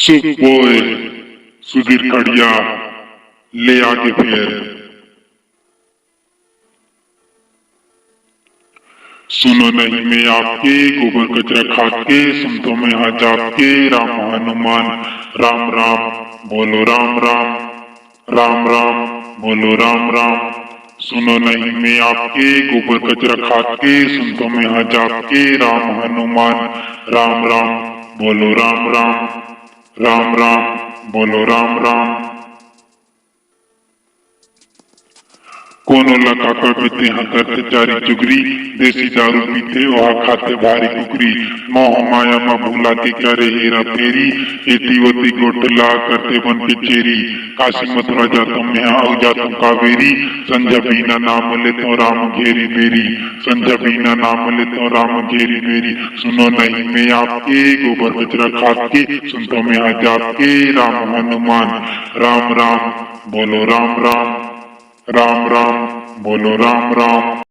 सुबोय सुधीर खड़िया ले आगे फिर सुनो नहीं मैं आपके गोबर कचरा खाके सुनतो में हाँ जाके राम हनुमान राम राम बोलो राम राम राम राम बोलो राम राम। सुनो नहीं मैं आपके गोबर कचरा खाके सुनतो में हाँ जाके राम हनुमान राम राम बोलो राम राम राम राम बोलो राम राम। कोनो लका का पीते हाँ करते चारी चुगरी देसी दारू पीते वहाँ खाते भारी कुकरी मोह माया माँ भूला के क्या रे हेरा फेरी एती वती गोटला करते बन के चेरी काशी मथुरा जाता मैं आओ जाता कावेरी संध्या बीना नाम ले तो राम घेरी बेरी संध्या बीना नाम ले तो राम घेरी बेरी। सुनो नहीं मैं आपके गोबर कचरा खाके सुनता मैं आज आपके राम हनुमान राम राम बोलो राम राम राम राम बोलो राम राम।